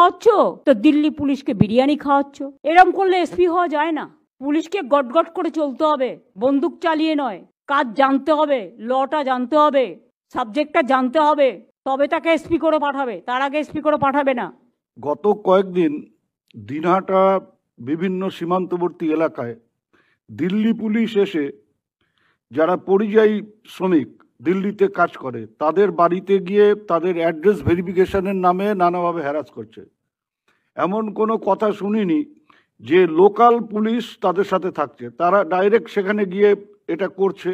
খাওয়াচ্ছ তো দিল্লি পুলিশকে বিরিয়ানি খাওয়াচ্ছ। এরম করলে এসপি হওয়া যায় না। পুলিশকে গটগট করে চলতে হবে, বন্দুক চালিয়ে নয়। কাজ জানতে হবে, লটা জানতে হবে, সাবজেক্টটা জানতে হবে, তবে তাকে এসপি করে পাঠাবে, তার আগে এসপি করে পাঠাবে না। গত কয়েকদিন দিনহাটা বিভিন্ন সীমান্তবর্তী এলাকায় দিল্লি পুলিশ এসে যারা পরিযায়ী শ্রমিক দিল্লিতে কাজ করে তাদের বাড়িতে গিয়ে তাদের অ্যাড্রেস ভেরিফিকেশনের নামে নানাভাবে হ্যারাস করছে। এমন কোনো কথা শুনিনি যে লোকাল পুলিশ তাদের সাথে থাকছে, তারা ডাইরেক্ট সেখানে গিয়ে এটা করছে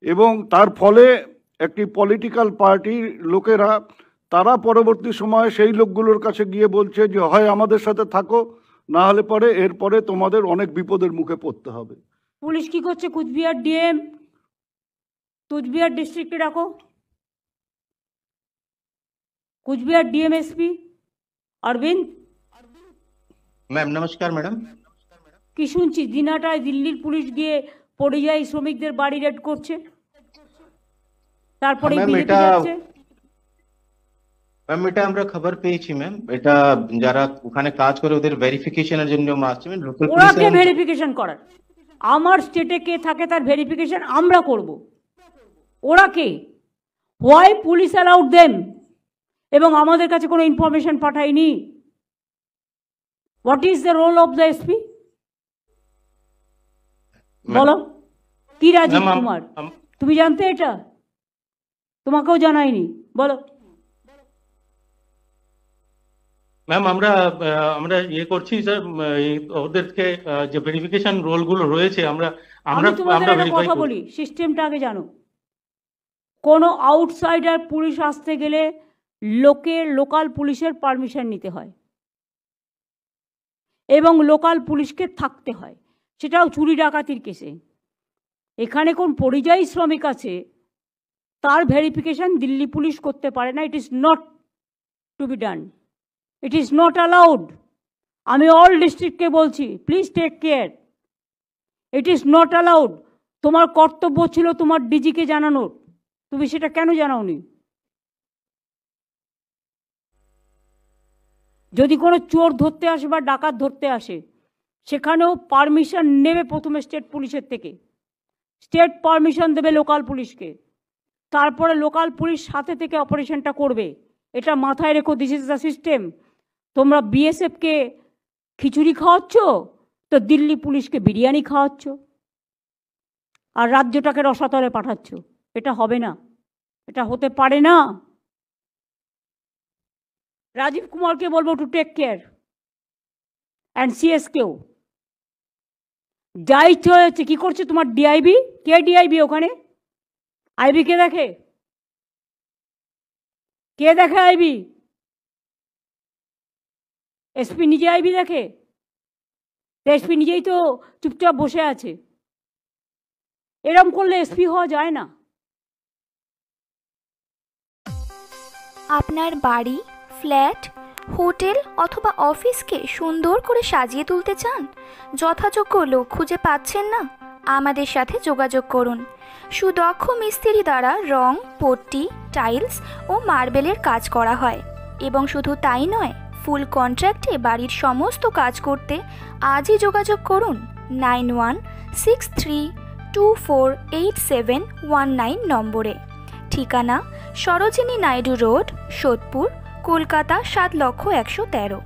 এবং তার ফলে একটি পলিটিক্যাল পার্টির লোকেরা তারা পরবর্তী সময়ে সেই লোকগুলোর কাছে গিয়ে বলছে যে হয় আমাদের সাথে থাকো, না হলে পরে এরপরে তোমাদের অনেক বিপদের মুখে পড়তে হবে। পুলিশ কি করছে? কুচবিহার ডিএম, কুচবিহার ডিস্ট্রিক্টে রাখো, Cooch Behar DM SP Arabinda. Ma'am नमस्कार मैडम। কি শুনছি দিনহাটায় দিল্লির পুলিশ গিয়ে পরিযায়ী শ্রমিকদের বাড়ি রেড করছে, তারপরে ম্যাম বিজেপি এটা যাচ্ছে। ম্যাম এটা আমরা খবর পেয়েছি ম্যাম, এটা যারা ওখানে কাজ করে ওদের ভেরিফিকেশনের জন্য আসছে ম্যাম, লোকাল ওরা কে পুলিশ। ভেরিফিকেশন করার? আমার স্টেটে কে থাকে তার ভেরিফিকেশন আমরা করব, ওরা কে? Why police allowed them? এবং আমাদের কাছে কোনো ইনফরমেশন পাঠায়নি। What is the role of the SP? বলো কি রাজীব কুমার, তুমি জানতে এটা? তোমাকেও জানায়নি, বলো। ম্যাম আমরা আমরা ইয়ে করছি স্যার, ওদেরকে যে ভেরিফিকেশন রোলগুলো রয়েছে আমরা আমি তোমাদের একটা কথা বলি, সিস্টেমটা আগে জানো। কোনো আউটসাইডার পুলিশ আসতে গেলে লোকাল পুলিশের পারমিশন নিতে হয় এবং লোকাল পুলিশকে থাকতে হয়, সেটাও চুরি ডাকাতির কেসে। এখানে কোন পরিযায়ী শ্রমিক আছে তার ভেরিফিকেশন দিল্লি পুলিশ করতে পারে না। It is not to be done, it is not allowed. আমি অল ডিস্ট্রিক্টকে বলছি, please take care, it is not allowed. তোমার কর্তব্য ছিল তোমার ডিজিকে জানানোর, তুমি সেটা কেন জানাওনি? যদি কোনো চোর ধরতে আসে বা ডাকাত ধরতে আসে, সেখানেও পারমিশন নেবে প্রথমে স্টেট পুলিশের থেকে, স্টেট পারমিশন দেবে লোকাল পুলিশকে, তারপরে লোকাল পুলিশ সাথে থেকে অপারেশনটা করবে। এটা মাথায় রেখো, দিস ইজ দ্য সিস্টেম। তোমরা বিএসএফকে খিচুড়ি খাওয়াচ্ছ তো দিল্লি পুলিশকে বিরিয়ানি খাওয়াচ্ছ আর রাজ্যটাকে রসাতলে পাঠাচ্ছ। এটা হবে না, এটা হতে পারে না। রাজীব কুমারকে বলবো টু টেক কেয়ার, অ্যান্ড সিএসকেও। যা ইচ্ছে হয়েছে কি করছে তোমার ডিআইবি? কে ডিআইবি ওখানে? আইবি কে দেখে? কে দেখে আইবি? এসপি নিজে আইবি দেখে? এসপি নিজেই তো চুপচাপ বসে আছে। এরম করলে এসপি হওয়া যায় না। আপনার বাড়ি, ফ্ল্যাট, হোটেল অথবা অফিসকে সুন্দর করে সাজিয়ে তুলতে চান, যথাযোগ্য লোক খুঁজে পাচ্ছেন না? আমাদের সাথে যোগাযোগ করুন। সুদক্ষ মিস্ত্রি দ্বারা রং, পট্টি, টাইলস ও মার্বেলের কাজ করা হয় এবং শুধু তাই নয়, ফুল কন্ট্রাক্টে বাড়ির সমস্ত কাজ করতে আজই যোগাযোগ করুন 9163248719 নম্বরে। ঠিকানা সরোজিনী নাইডু রোড, সোদপুর, কলকাতা ৭১১৩।